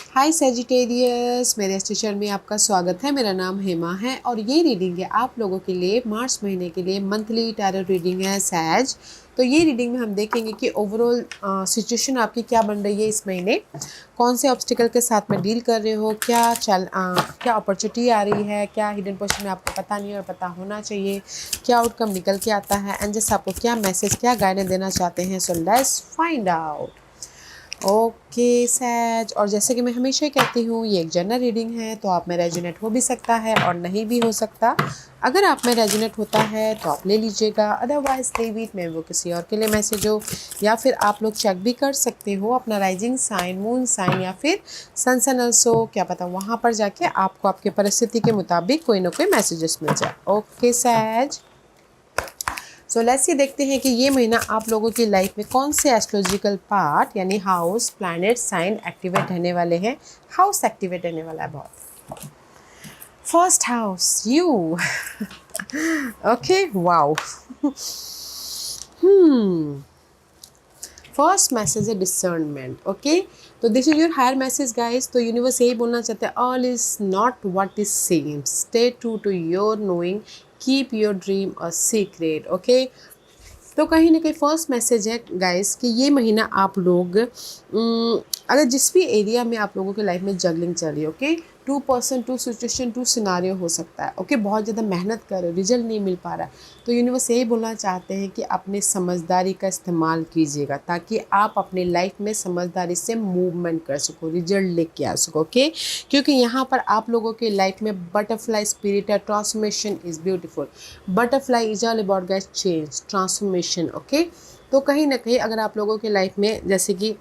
हाय Sagittarius, मेरे इस session में आपका स्वागत है। मेरा नाम हेमा है और ये रीडिंग है आप लोगों के लिए मार्च महीने के लिए मंथली टैरो रीडिंग है सैज। तो ये रीडिंग में हम देखेंगे कि ओवरऑल सिचुएशन आपकी क्या बन रही है इस महीने, कौन से ऑब्स्टिकल के साथ में डील कर रहे हो, क्या अपॉर्चुनिटी आ रही है, क्या हिडन पोजीशन में आपको पता नहीं और पता होना चाहिए, क्या आउटकम निकल के आता है, एंड जैसे आपको क्या मैसेज क्या गाइडेंस देना चाहते हैं। So let's find out. Okay Sag, और जैसे कि मैं हमेशा ही कहती हूँ ये एक जनरल रीडिंग है, तो आप में रेजोनेट हो भी सकता है और नहीं भी हो सकता। अगर आप में रेजोनेट होता है तो आप ले लीजिएगा, अदरवाइज लीव इट, मैं वो किसी और के लिए मैसेज हो। या फिर आप लोग चेक भी कर सकते हो अपना राइजिंग साइन, मून साइन या फिर सन ऑल्सो, क्या पता वहाँ पर जाके आपको आपके परिस्थिति के मुताबिक कोई ना कोई मैसेजेस मिल जाए। ओके सैज, सो लेट्स ये देखते हैं कि ये महीना आप लोगों की लाइफ में कौन से एस्ट्रोलॉजिकल पार्ट यानी हाउस, प्लैनेट, साइन एक्टिवेट रहने वाले हैं। हाउस एक्टिवेट रहने वाला है बहुत। First house you. Okay wow. First message है डिसर्नमेंट। ओके, तो this is your higher message guys. तो यूनिवर्स यही बोलना चाहते हैं, all is not what is same, stay true to your knowing, keep your dream a secret. Okay, तो कहीं ना कहीं फर्स्ट मैसेज है गाइस कि ये महीना आप लोग अगर जिस भी एरिया में आप लोगों के लाइफ में जगलिंग चल रही है, ओके, 2% 2 सिचुएशन 2 सिनारियो हो सकता है। ओके, बहुत ज़्यादा मेहनत कर रहे हो, रिजल्ट नहीं मिल पा रहा है, तो यूनिवर्स यही बोलना चाहते हैं कि अपने समझदारी का इस्तेमाल कीजिएगा ताकि आप अपनी लाइफ में समझदारी से मूवमेंट कर सको, रिजल्ट लेके आ सको। ओके, क्योंकि यहाँ पर आप लोगों के लाइफ में बटरफ्लाई स्पिरिट है, transformation is beautiful. Butterfly is all about guys change, transformation. Okay, तो कहीं ना कहीं अगर आप लोगों के लाइफ में जैसे कि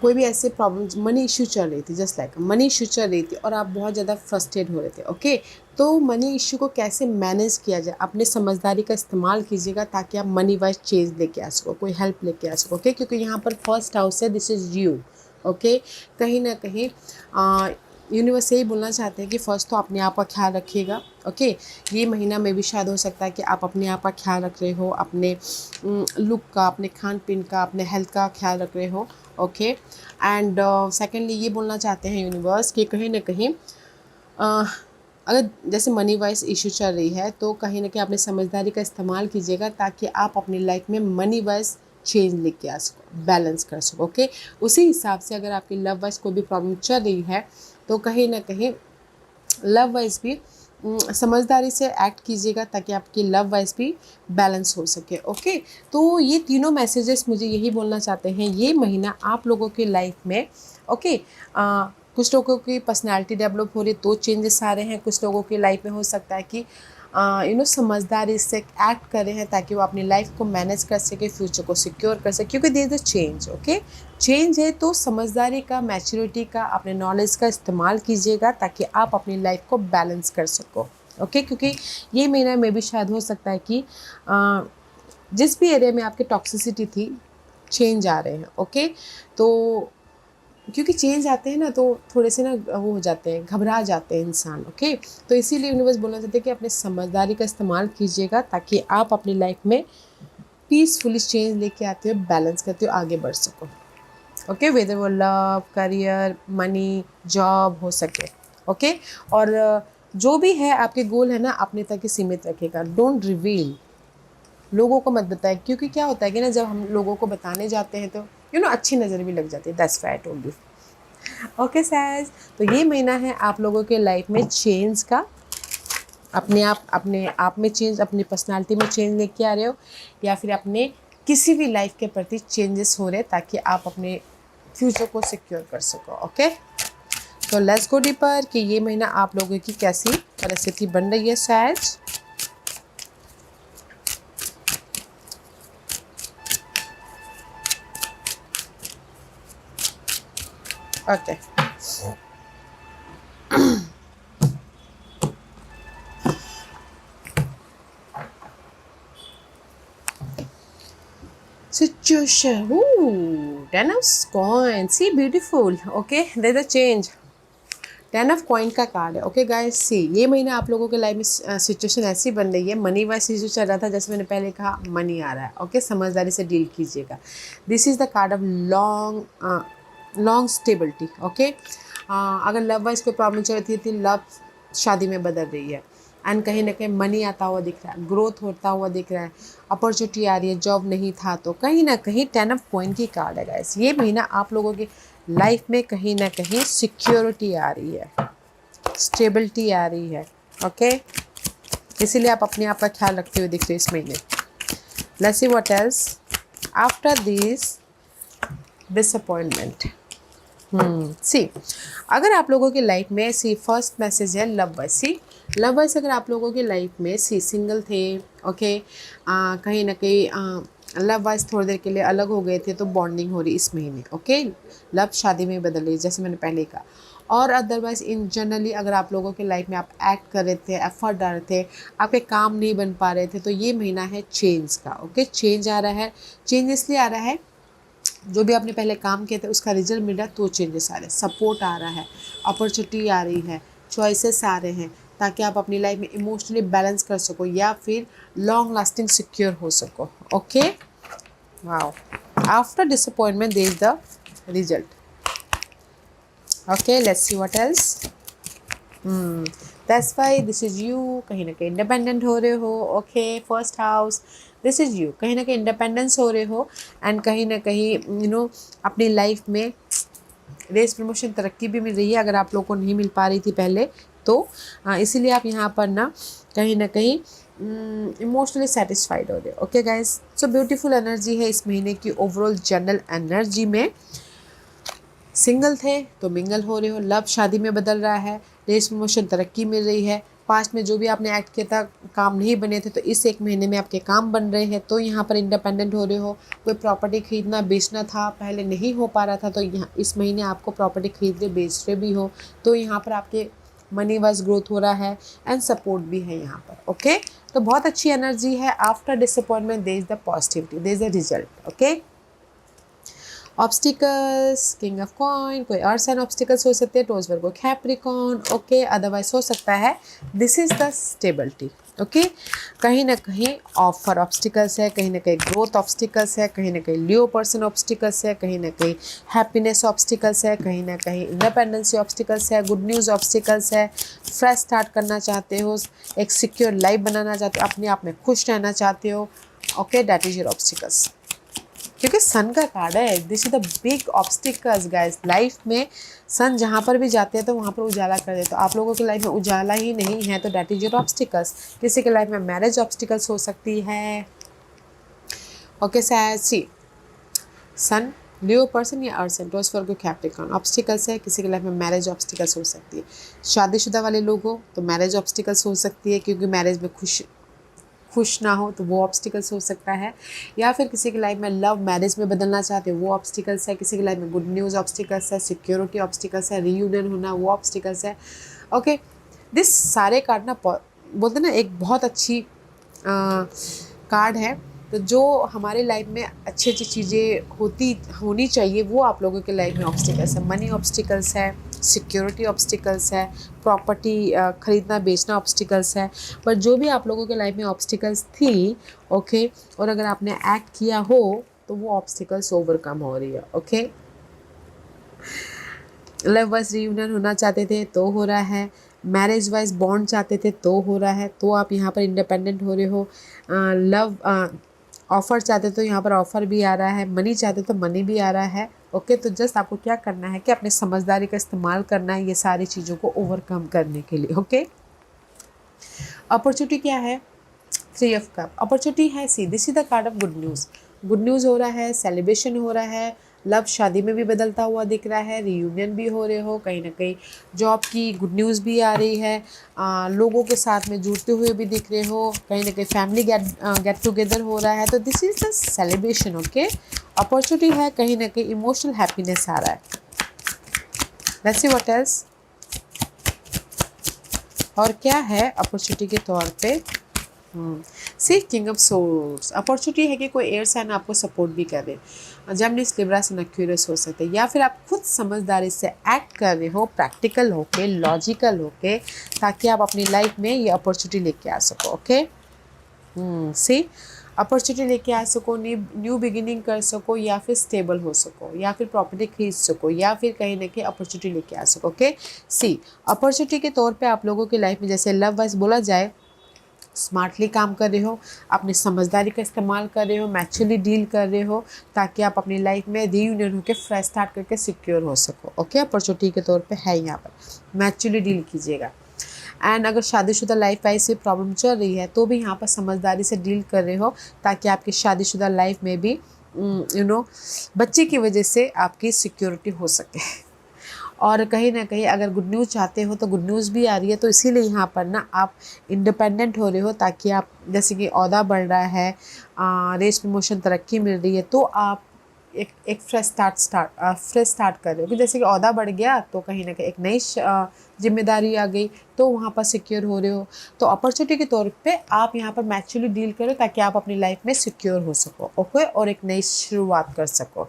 कोई भी ऐसे प्रॉब्लम्स, मनी इशू चल रही थी, जस्ट लाइक मनी इशू चल रही थी और आप बहुत ज़्यादा फ्रस्ट्रेट हो रहे थे। ओके, तो मनी इशू को कैसे मैनेज किया जाए, अपने समझदारी का इस्तेमाल कीजिएगा ताकि आप मनी वाइज चेंज लेके आ सको, कोई हेल्प लेके आ सको। ओके, क्योंकि यहाँ पर फर्स्ट हाउस है, दिस इज़ यू। ओके, कहीं ना कहीं यूनिवर्स यही बोलना चाहते हैं कि फर्स्ट तो अपने आप का ख्याल रखिएगा। ओके, ये महीना में भी शायद हो सकता है कि आप अपने आप का ख्याल रख रहे हो, अपने लुक का, अपने खान पीन का, अपने हेल्थ का ख्याल रख रहे हो। ओके, एंड सेकेंडली ये बोलना चाहते हैं यूनिवर्स कि कहीं ना कहीं अगर जैसे मनी वाइज इशू चल रही है तो कहीं ना कहीं अपने समझदारी का इस्तेमाल कीजिएगा ताकि आप अपनी लाइफ में मनी वाइज चेंज लेके आ सको, बैलेंस कर सको। ओके, उसी हिसाब से अगर आपकी लव वाइज कोई भी प्रॉब्लम चल रही है तो कहीं ना कहीं लव वाइज भी समझदारी से एक्ट कीजिएगा ताकि आपकी लव वाइज भी बैलेंस हो सके। ओके, तो ये तीनों मैसेजेस मुझे यही बोलना चाहते हैं ये महीना आप लोगों की लाइफ में। ओके, कुछ लोगों की पर्सनालिटी डेवलप हो रही है तो चेंजेस आ रहे हैं, कुछ लोगों की लाइफ में हो सकता है कि समझदारी से एक्ट कर रहे हैं ताकि वो अपनी लाइफ को मैनेज कर सके, फ्यूचर को सिक्योर कर सके, क्योंकि there is a change. Okay, change है तो समझदारी का, मैच्योरिटी का, अपने नॉलेज का इस्तेमाल कीजिएगा ताकि आप अपनी लाइफ को बैलेंस कर सको। ओके, क्योंकि ये महीना में भी शायद हो सकता है कि जिस भी एरिया में आपकी टॉक्सिसिटी थी, चेंज आ रहे हैं। ओके, तो क्योंकि चेंज आते हैं ना तो थोड़े से ना वो हो जाते हैं, घबरा जाते हैं इंसान। ओके, तो इसीलिए यूनिवर्स बोलना चाहते हैं कि अपने समझदारी का इस्तेमाल कीजिएगा ताकि आप अपनी लाइफ में पीसफुली चेंज लेके आते हो, बैलेंस करते हो, आगे बढ़ सको। ओके, वेदर वो लव, करियर, मनी, जॉब हो सके। ओके, और जो भी है आपके गोल है ना अपने तक ही सीमित रखेगा, डोंट रिवील, लोगों को मत बताएं, क्योंकि क्या होता है कि ना जब हम लोगों को बताने जाते हैं तो अच्छी नज़र भी लग जाती है। That's why I told you. Okay Sag, तो ये महीना है आप लोगों के लाइफ में चेंज का, अपने आप में चेंज, अपनी पर्सनालिटी में चेंज लेके आ रहे हो या फिर अपने किसी भी लाइफ के प्रति चेंजेस हो रहे हैं ताकि आप अपने फ्यूचर को सिक्योर कर सको। ओके, तो लेट्स गो डीपर कि ये महीना आप लोगों की कैसी परिस्थिति बन रही है Sag. Okay, situation. Ooh, 10 of coins. See, beautiful. Okay, there's a change. 10 of coin का कार्ड है। ओके गाइस, सी ये महीना आप लोगों के लाइफ में सिचुएशन ऐसी बन रही है, मनी वाइज इशू चल रहा था, जैसे मैंने पहले कहा मनी आ रहा है। ओके, समझदारी से डील कीजिएगा। This is the card of long stability. Okay, अगर लव वाइज कोई प्रॉब्लम चल रही थी, लव शादी में बदल रही है, एंड कहीं ना कहीं मनी आता हुआ दिख रहा है, ग्रोथ होता हुआ दिख रहा है, अपॉर्चुनिटी आ रही है, जॉब नहीं था तो कहीं ना कहीं 10 ऑफ कॉइन की कार्ड है गाइस। ये महीना आप लोगों की लाइफ में कहीं ना कहीं सिक्योरिटी आ रही है, स्टेबिलिटी आ रही है। ओके, इसीलिए आप अपने आप का ख्याल रखते हुए दिख रहे इस महीने। Let's see what else after this disappointment. See अगर आप लोगों की लाइफ में सी फर्स्ट मैसेज है love wise. See love wise अगर आप लोगों की लाइफ में सी सिंगल थे, ओके, कहीं ना कहीं लव वाइज थोड़ी देर के लिए अलग हो गए थे, तो बॉन्डिंग हो रही इस महीने। ओके, लव शादी में बदल रही जैसे मैंने पहले कहा। और अदरवाइज इन जनरली अगर आप लोगों के लाइफ में आप एक्ट कर रहे थे, एफर्ट डाल रहे थे, आपके काम नहीं बन पा रहे थे, तो ये महीना है चेंज का। ओके, चेंज आ रहा है। चेंज इसलिए आ रहा है, जो भी आपने पहले काम किए थे उसका रिजल्ट मिल रहा है, तो चेंजेस आ रहे हैं, सपोर्ट आ रहा है, अपॉर्चुनिटी आ रही है, चॉइसेस आ रहे हैं, ताकि आप अपनी लाइफ में इमोशनली बैलेंस कर सको या फिर लॉन्ग लास्टिंग सिक्योर हो सको। Okay, wow, after disappointment there is the result. Okay, let's see what else. That's why this is you, कहीं ना कहीं इंडिपेंडेंट हो रहे हो। Okay, first house, this is you, कहीं ना कहीं इंडिपेंडेंस हो रहे हो, एंड कहीं ना कहीं अपनी लाइफ में रेस प्रमोशन तरक्की भी मिल रही है, अगर आप लोगों को नहीं मिल पा रही थी पहले तो। इसीलिए आप यहाँ पर ना कहीं इमोशनली सेटिस्फाइड हो रहे हो। Okay guys, so beautiful energy है इस महीने की ओवरऑल जनरल एनर्जी में। सिंगल थे तो मिंगल हो रहे हो, लव शादी में बदल रहा है, रेस प्रमोशन तरक्की मिल रही है, पास्ट में जो भी आपने एक्ट किया था काम नहीं बने थे, तो इस एक महीने में आपके काम बन रहे हैं, तो यहाँ पर इंडिपेंडेंट हो रहे हो। कोई प्रॉपर्टी खरीदना बेचना था, पहले नहीं हो पा रहा था, तो यहाँ इस महीने आपको प्रॉपर्टी खरीद रहे बेच रहे भी हो, तो यहाँ पर आपके मनी वाइज ग्रोथ हो रहा है, एंड सपोर्ट भी है यहाँ पर। ओके, तो बहुत अच्छी एनर्जी है। After disappointment there is the positivity, there is the result. Okay, obstacles, king of coin, कोई अर्थ साइन ऑब्स्टिकल्स हो सकते हैं, Taurus Virgo Capricorn. Okay, otherwise हो सकता है this is the stability. Okay, कहीं ना कहीं ऑफर ऑब्स्टिकल्स है, कहीं ना कहीं ग्रोथ ऑब्स्टिकल्स है, कहीं ना कहीं लियो पर्सन ऑब्स्टिकल्स है, कहीं ना कहीं हैप्पीनेस ऑब्स्टिकल्स है, कहीं ना कहीं इंडिपेंडेंसी ऑब्स्टिकल्स है, गुड न्यूज़ ऑब्स्टिकल्स है, फ्रेश स्टार्ट करना चाहते हो, एक सिक्योर लाइफ बनाना चाहते हो, अपने आप में खुश रहना चाहते हो। Okay, that is your obstacles, क्योंकि सन का कार्ड है। This is the big obstacles guys. Life में सन जहाँ पर भी जाते हैं तो वहाँ पर उजाला कर देते, तो आप लोगों की लाइफ में उजाला ही नहीं है, तो डैट इज योर ऑब्स्टिकल्स। किसी के लाइफ में मैरिज ऑब्स्टिकल्स हो सकती है। ओके, सी सन, लियो पर्सन या earth sign, Taurus Virgo Capricorn obstacles है। किसी के लाइफ में मैरिज ऑब्स्टिकल्स हो सकती है। शादीशुदा वाले लोग हो तो मैरिज ऑब्स्टिकल्स हो सकती है, क्योंकि मैरिज में खुश ना हो तो वो ऑब्स्टिकल्स हो सकता है, या फिर किसी की लाइफ में लव मैरिज में बदलना चाहते हो वो ऑब्स्टिकल्स है, किसी की लाइफ में गुड न्यूज़ ऑब्स्टिकल्स है, सिक्योरिटी ऑब्स्टिकल्स है, रीयूनियन होना वो ऑब्स्टिकल्स है। ओके, दिस सारे कार्ड ना बोलते ना एक बहुत अच्छी कार्ड है, तो जो हमारे लाइफ में अच्छी अच्छी चीज़ें होनी चाहिए वो आप लोगों के लाइफ में ऑब्स्टिकल्स है। मनी ऑब्स्टिकल्स है, सिक्योरिटी ऑब्स्टिकल्स है, प्रॉपर्टी खरीदना बेचना ऑब्स्टिकल्स है। पर जो भी आप लोगों के लाइफ में ऑब्स्टिकल्स थी, ओके, और अगर आपने एक्ट किया हो तो वो ऑब्स्टिकल्स ओवरकम हो रही है। ओके, लव वाइज रीयूनियन होना चाहते थे तो हो रहा है, मैरिज वाइज बॉन्ड चाहते थे तो हो रहा है, तो आप यहाँ पर इंडिपेंडेंट हो रहे हो। लव ऑफ़र चाहते तो यहाँ पर ऑफ़र भी आ रहा है, मनी चाहते तो मनी भी आ रहा है। ओके, तो जस्ट आपको क्या करना है कि अपने समझदारी का इस्तेमाल करना है ये सारी चीज़ों को ओवरकम करने के लिए। ओके, अपॉर्चुनिटी क्या है? 3 ऑफ कप अपॉर्चुनिटी है। See this is the card of good news. Good news हो रहा है, सेलिब्रेशन हो रहा है, लव शादी में भी बदलता हुआ दिख रहा है, रियूनियन भी हो रहे हो, कहीं ना कहीं जॉब की गुड न्यूज़ भी आ रही है, लोगों के साथ में जुड़ते हुए भी दिख रहे हो, कहीं ना कहीं फैमिली गेट टुगेदर हो रहा है, तो this is the celebration. Okay, opportunity है, कहीं ना कहीं इमोशनल हैप्पीनेस आ रहा है। लेट्स सी व्हाट एल्स, और क्या है अपॉर्चुनिटी के तौर पे। सी किंग ऑफ सोर्स, अपॉर्चुनिटी है कि कोई एयर साइन आपको सपोर्ट भी कर रहे, जेमिनी लिब्रा से एक्यूरियस हो सकते हैं, या फिर आप खुद समझदारी से एक्ट कर रहे हो, प्रैक्टिकल होके, लॉजिकल होके, ताकि आप अपनी लाइफ में ये अपॉर्चुनिटी लेके आ सको। ओके, सी अपॉर्चुनिटी लेके आ सको, न्यू बिगिनिंग कर सको, या फिर स्टेबल हो सको, या फिर प्रॉपर्टी खरीद सको, या फिर कहीं ना कहीं अपॉर्चुनिटी लेके आ सको। ओके, सी अपॉर्चुनिटी के तौर पे आप लोगों की लाइफ में जैसे लव वाइज बोला जाए, स्मार्टली काम कर रहे हो, अपनी समझदारी का इस्तेमाल कर रहे हो, मैच्योरली डील कर रहे हो, ताकि आप अपनी लाइफ में रीयूनियन होकर फ्रेश स्टार्ट करके सिक्योर हो सको। ओके, अपॉर्चुनिटी के तौर पे है यहाँ पर, मैच्योरली डील कीजिएगा। एंड अगर शादीशुदा लाइफ वाइज से प्रॉब्लम चल रही है तो भी यहाँ पर समझदारी से डील कर रहे हो, ताकि आपकी शादीशुदा लाइफ में भी बच्चे की वजह से आपकी सिक्योरिटी हो सके। और कहीं ना कहीं अगर गुड न्यूज़ चाहते हो तो गुड न्यूज़ भी आ रही है, तो इसीलिए यहाँ पर ना आप इंडिपेंडेंट हो रहे हो, ताकि आप जैसे कि ओहदा बढ़ रहा है, रेस प्रमोशन तरक्की मिल रही है, तो आप एक फ्रेश स्टार्ट कर रहे हो कि जैसे कि ओहदा बढ़ गया तो कहीं ना कहीं एक नई जिम्मेदारी आ गई, तो वहाँ पर सिक्योर हो रहे हो। तो अपॉर्चुनिटी के तौर पे आप यहाँ पर मैच्योरली डील करो, ताकि आप अपनी लाइफ में सिक्योर हो सको। ओके, और एक नई शुरुआत कर सको।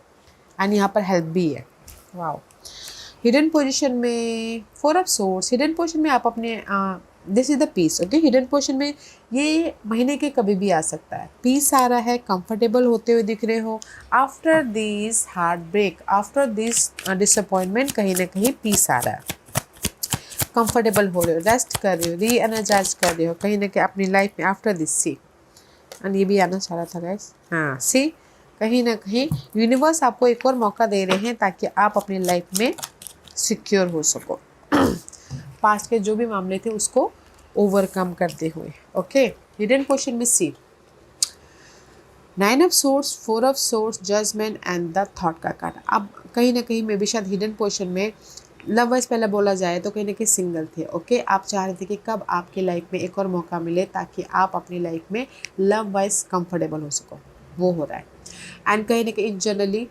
एंड यहाँ पर हेल्प भी है। वाओ, हिडन पोजीशन में 4 ऑफ सोर्स, हिडन पोजीशन में आप अपने this is the peace. Okay, hidden position में ये महीने के कभी भी आ सकता है, पीस आ रहा है, कंफर्टेबल होते हुए दिख रहे हो, after this heartbreak, after this disappointment, कहीं ना कहीं पीस आ रहा है, कंफर्टेबल हो रहे हो, रेस्ट कर रहे हो, री एनर्जाइज कर रहे हो कहीं ना कहीं अपनी लाइफ में आफ्टर दिस। सी एंड ये भी आना चाह रहा था गाइस, हाँ सी कहीं ना कहीं यूनिवर्स आपको एक और मौका दे रहे हैं, ताकि आप अपनी लाइफ में सिक्योर हो सको, पास्ट के जो भी मामले थे उसको ओवरकम करते हुए। ओके, हिडन क्वेश्चन में see 9 of swords, 4 of swords, judgement and the thought का कार्ड। अब कहीं ना कहीं मे भी शायद हिडन पोर्शन में लव वाइज पहले बोला जाए तो कहीं ना कहीं सिंगल थे। ओके, आप चाह रहे थे कि कब आपकी लाइफ में एक और मौका मिले, ताकि आप अपनी लाइफ में लव वाइज कंफर्टेबल हो सको, वो हो रहा है। एंड कहीं ना कहीं generally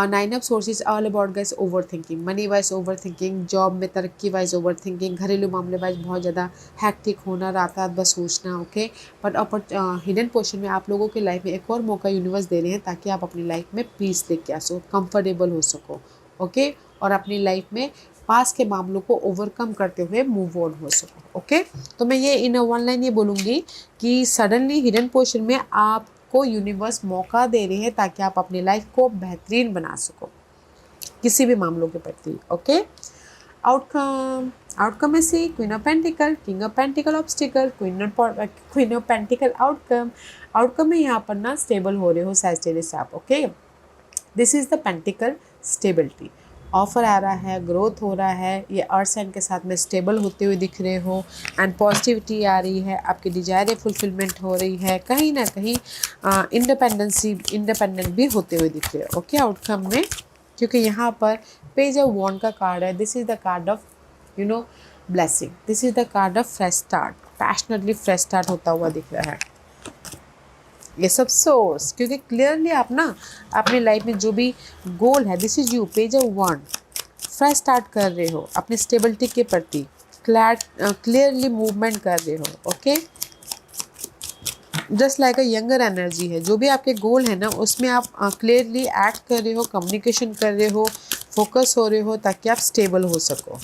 9 of sources all about guys over thinking, money wise over thinking, job में तरक्की वाइज ओवर थिंकिंग, घरेलू मामले वाइज बहुत ज़्यादा हैक्टिक होना, रात रात बस सोचना। ओके, बट हिडन पोर्शन में आप लोगों की लाइफ में एक और मौका यूनिवर्स दे रहे हैं, ताकि आप अपनी लाइफ में पीस लेके आ सको, कंफर्टेबल हो सको। ओके, और अपनी लाइफ में पास के मामलों को ओवरकम करते हुए मूव ऑन हो सको। ओके, तो मैं ये इन वन लाइन ये बोलूँगी कि सडनली हिडन पोर्शन में आपको यूनिवर्स मौका दे रहे हैं, ताकि आप अपनी लाइफ को बेहतरीन बना सको किसी भी मामलों के प्रति। ओके, आउटकम में see queen of pentacles, king of pentacles obstacle, queen of pentacles outcome में यहाँ पर ना स्टेबल हो रहे हो सैजिटेरियस आप। Okay, this is the pentacle stability, offer आ रहा है, ग्रोथ हो रहा है, ये अर्थ साइन के साथ में स्टेबल होते हुए दिख रहे हो, एंड पॉजिटिविटी आ रही है, आपकी डिजायर फुलफिलमेंट हो रही है, कहीं ना कहीं इंडिपेंडेंट भी होते हुए दिख रहे हो। ओके, आउटकम में क्योंकि यहाँ पर पेज ऑफ वॉन्ड का कार्ड है, this is the card of blessing, this is the card of fresh start, passionately fresh start होता हुआ दिख रहा है ये सब सोर्स, क्योंकि क्लियरली आप ना अपनी लाइफ में जो भी गोल है, this is you, page of wands, fresh start कर रहे हो, अपनी स्टेबिलिटी के प्रति क्लियरली मूवमेंट कर रहे हो। Okay, just like a younger energy है, जो भी आपके गोल है ना उसमें आप क्लियरली एक्ट कर रहे हो, कम्युनिकेशन कर रहे हो, फोकस हो रहे हो, ताकि आप स्टेबल हो सको,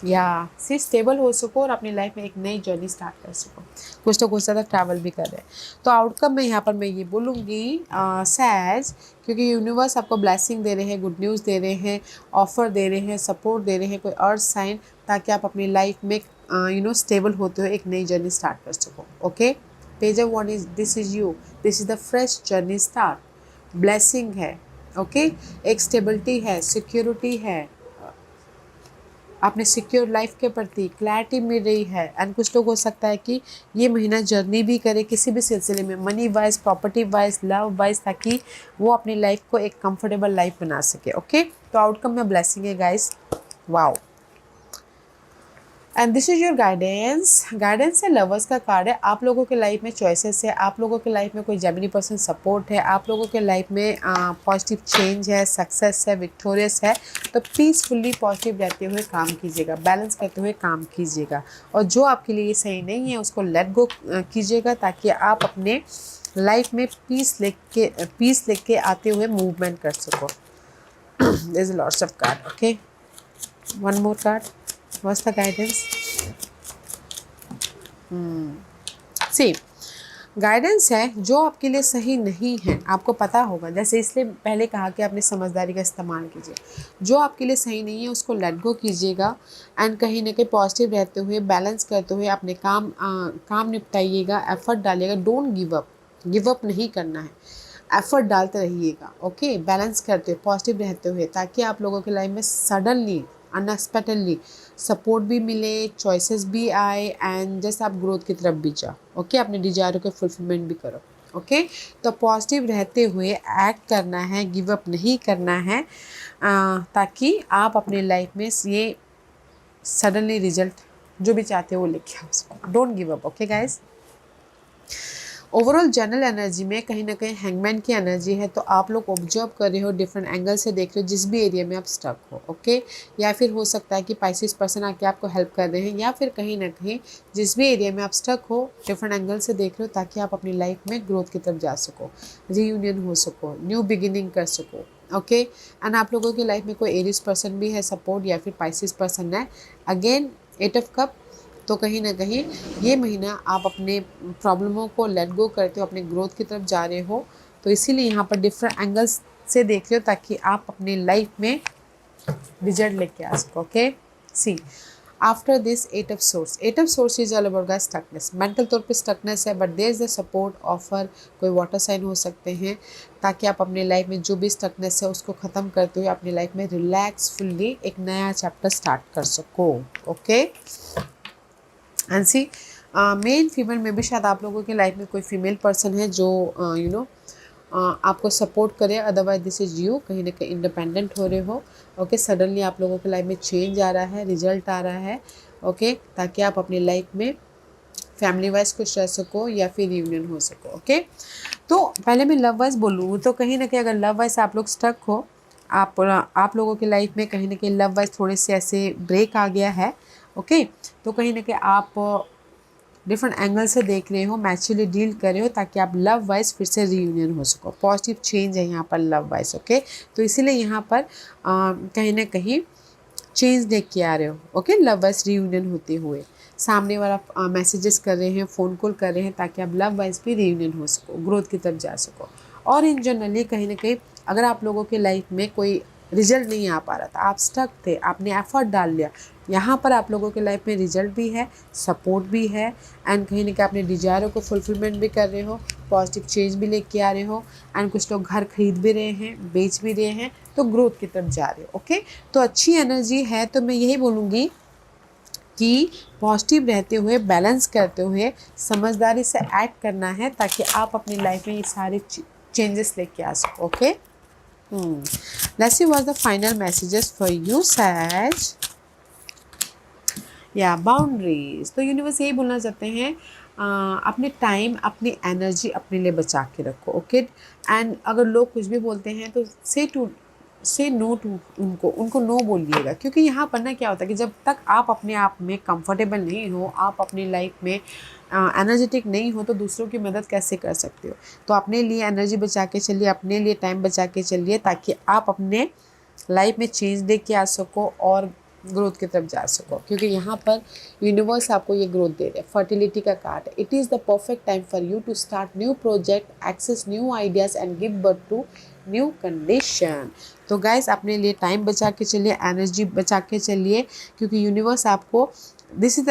या से स्टेबल हो सको और अपनी लाइफ में एक नई जर्नी स्टार्ट कर सको। कुछ तो कुछ ज़्यादा ट्रैवल भी कर रहे हैं। तो आउटकम में यहाँ पर मैं ये बोलूँगी सैज, क्योंकि यूनिवर्स आपको ब्लेसिंग दे रहे हैं, गुड न्यूज़ दे रहे हैं, ऑफर दे रहे हैं, सपोर्ट दे रहे हैं, कोई अर्थ साइन, ताकि आप अपनी लाइफ में स्टेबल होते हुए एक नई जर्नी स्टार्ट कर सको। Okay, page of wands is this is you, this is the fresh journey start, blessing है। ओके, एक स्टेबिलिटी है, सिक्योरिटी है, अपने सिक्योर लाइफ के प्रति क्लैरिटी मिल रही है। एंड कुछ लोग हो सकता है कि ये महीना जर्नी भी करे किसी भी सिलसिले में, money wise, property wise, love wise, ताकि वो अपनी लाइफ को एक कंफर्टेबल लाइफ बना सके। ओके, तो आउटकम में ब्लेसिंग है guys. Wow, and this is your guidance. Guidance है लवर्स का कार्ड है। आप लोगों के लाइफ में चॉइसेस है, आप लोगों के लाइफ में कोई जेमिनी पर्सन सपोर्ट है, आप लोगों के लाइफ में पॉजिटिव चेंज है, सक्सेस है, विक्टोरियस है। तो पीसफुली पॉजिटिव रहते हुए काम कीजिएगा, बैलेंस करते हुए काम कीजिएगा, और जो आपके लिए सही नहीं है उसको लेट गो कीजिएगा, ताकि आप अपने लाइफ में पीस लेके आते हुए मूवमेंट कर सको। There is lots of card, okay, one more card, what's the guidance? See guidance है जो आपके लिए सही नहीं है, आपको पता होगा, जैसे इसलिए पहले कहा कि अपनी समझदारी का इस्तेमाल कीजिए। जो आपके लिए सही नहीं है उसको लेट गो कीजिएगा, एंड कहीं ना कहीं पॉजिटिव रहते हुए, बैलेंस करते हुए अपने काम निपटाइएगा, एफर्ट डालिएगा। डोंट गिव अप नहीं करना है, एफर्ट डालते रहिएगा, ओके, बैलेंस करते हुए, पॉजिटिव रहते हुए, ताकि आप लोगों की लाइफ में सडनली अनएक्सपेक्टेडली सपोर्ट भी मिले, चॉइसेस भी आए, एंड जैसे आप ग्रोथ की तरफ भी जाओ, ओके, अपने डिजायर के फुलफिलमेंट भी करो, ओके। तो पॉजिटिव रहते हुए एक्ट करना है, गिव अप नहीं करना है, ताकि आप अपने लाइफ में ये सडनली रिजल्ट जो भी चाहते हो वो लेके आओ। Don't give up, okay guys. Overall general energy में कहीं ना कहीं हैंगमैन की एनर्जी है, तो आप लोग ऑब्जर्व कर रहे हो, डिफरेंट एंगल से देख रहे हो, जिस भी एरिया में आप स्टक हो, ओके। या फिर हो सकता है कि पाइसिस पर्सन आके आपको हेल्प कर रहे हैं, या फिर कहीं ना कहीं जिस भी एरिया में आप स्टक हो डिफरेंट एंगल से देख रहे हो, ताकि आप अपनी लाइफ में ग्रोथ की तरफ जा सको, रीयूनियन हो सको, न्यू बिगिनिंग कर सको, ओके। एंड आप लोगों की लाइफ में कोई एरिस पर्सन भी है सपोर्ट, या फिर पाइसिस पर्सन है। अगेन 8 ऑफ कप, तो कहीं ना कहीं ये महीना आप अपने प्रॉब्लमों को लेट गो करते हो, अपने ग्रोथ की तरफ जा रहे हो, तो इसीलिए यहाँ पर डिफरेंट एंगल्स से देख रहे हो, ताकि आप अपने लाइफ में रिजल्ट लेके आ सको, okay. See after this 8 of swords is all about guys stuckness, mental तौर पे स्टकनेस है, but there is the support offer, कोई वाटर साइन हो सकते हैं, ताकि आप अपने लाइफ में जो भी स्टकनेस है उसको ख़त्म करते हुए अपनी लाइफ में रिलैक्सफुल्ली एक नया चैप्टर स्टार्ट कर सको, okay. And see male female में भी शायद आप लोगों के लाइफ में कोई फीमेल पर्सन है जो आपको सपोर्ट करे, अदरवाइज दिस इज़ यू, कहीं ना कहीं इंडिपेंडेंट हो रहे हो, ओके। सडनली आप लोगों के लाइफ में चेंज आ रहा है, रिजल्ट आ रहा है, ओके, ताकि आप अपनी लाइफ में फैमिली वाइज खुश रह सको, या फिर यूनियन हो सको, ओके। तो पहले मैं लव वाइज बोलूँ तो कहीं ना कहीं अगर लव वाइज आप लोग स्टक हो, आप लोगों की लाइफ में कहीं ना कहीं लव वाइज थोड़े से ऐसे ब्रेक आ गया है, ओके। तो कहीं ना कहीं आप डिफरेंट एंगल से देख रहे हो, मैच्योरली डील कर रहे हो, ताकि आप लव वाइज फिर से रीयूनियन हो सको। पॉजिटिव चेंज है यहाँ पर लव वाइज, ओके। तो इसीलिए यहाँ पर कहीं ना कहीं चेंज देख के आ रहे हो, ओके, लव वाइज रीयूनियन होते हुए। सामने वाला मैसेजेस कर रहे हैं, फ़ोन कॉल कर रहे हैं, ताकि आप लव वाइज भी रीयूनियन हो सको, ग्रोथ की तरफ जा सको। और इन जनरली कहीं ना कहीं अगर आप लोगों के लाइफ में कोई रिजल्ट नहीं आ पा रहा था, आप स्टक थे, आपने एफर्ट डाल लिया, यहाँ पर आप लोगों के लाइफ में रिजल्ट भी है, सपोर्ट भी है, एंड कहीं ना कहीं अपने डिजायरों को फुलफिलमेंट भी कर रहे हो, पॉजिटिव चेंज भी लेके आ रहे हो, एंड कुछ लोग घर खरीद भी रहे हैं, बेच भी रहे हैं, तो ग्रोथ की तरफ जा रहे हो, ओके। तो अच्छी एनर्जी है, तो मैं यही बोलूँगी कि पॉजिटिव रहते हुए, बैलेंस करते हुए, समझदारी से एक्ट करना है, ताकि आप अपनी लाइफ में ये सारे चेंजेस लेके आ सको, okay. Let's see what the final messages for you, Sag. या बाउंड्रीज, तो यूनिवर्स यही बोलना चाहते हैं, अपने टाइम, अपनी एनर्जी अपने लिए बचा के रखो, ओके। एंड अगर लोग कुछ भी बोलते हैं तो से नो टू उनको नो बोलिएगा, क्योंकि यहाँ पर ना क्या होता है कि जब तक आप अपने आप में कंफर्टेबल नहीं हो, आप अपनी लाइफ में एनर्जेटिक नहीं हो, तो दूसरों की मदद कैसे कर सकते हो। तो अपने लिए एनर्जी बचा के चलिए, अपने लिए टाइम बचा के चलिए, ताकि आप अपने लाइफ में चेंज देख के आ सको और ग्रोथ की तरफ जा सको, क्योंकि यहाँ पर यूनिवर्स आपको ये ग्रोथ दे रहे हैं। फर्टिलिटी का कार्ड है, it is the perfect time for you to start new project, access new ideas and give birth to new condition. तो गाइस अपने लिए टाइम बचा के चलिए, एनर्जी बचा के चलिए, क्योंकि यूनिवर्स आपको दिस इज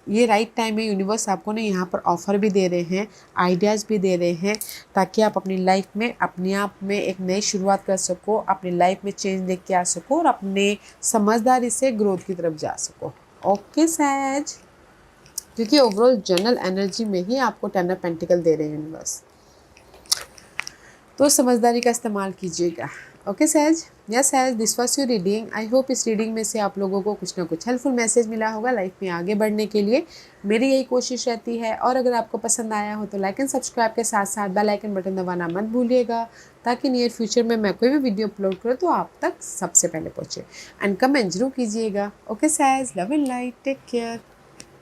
ये राइट टाइम है। यूनिवर्स आपको ना यहाँ पर ऑफ़र भी दे रहे हैं, आइडियाज़ भी दे रहे हैं, ताकि आप अपनी लाइफ में अपने आप में एक नई शुरुआत कर सको, अपनी लाइफ में चेंज देख के आ सको, और अपने समझदारी से ग्रोथ की तरफ जा सको, ओके सैज। क्योंकि ओवरऑल जनरल एनर्जी में ही आपको 10 ऑफ पेंटिकल दे रहे हैं यूनिवर्स, तो समझदारी का इस्तेमाल कीजिएगा। ओके सहज, यस सहज, this was your reading. I hope इस रीडिंग में से आप लोगों को कुछ ना कुछ हेल्पफुल मैसेज मिला होगा लाइफ में आगे बढ़ने के लिए। मेरी यही कोशिश रहती है। और अगर आपको पसंद आया हो तो लाइक एंड सब्सक्राइब के साथ साथ बेल आइकन बटन दबाना मत भूलिएगा, ताकि नियर फ्यूचर में मैं कोई भी वीडियो अपलोड करूँ तो आप तक सबसे पहले पहुँचे। एंड कमेंट जरूर कीजिएगा। ओके सहज, love and light, take care.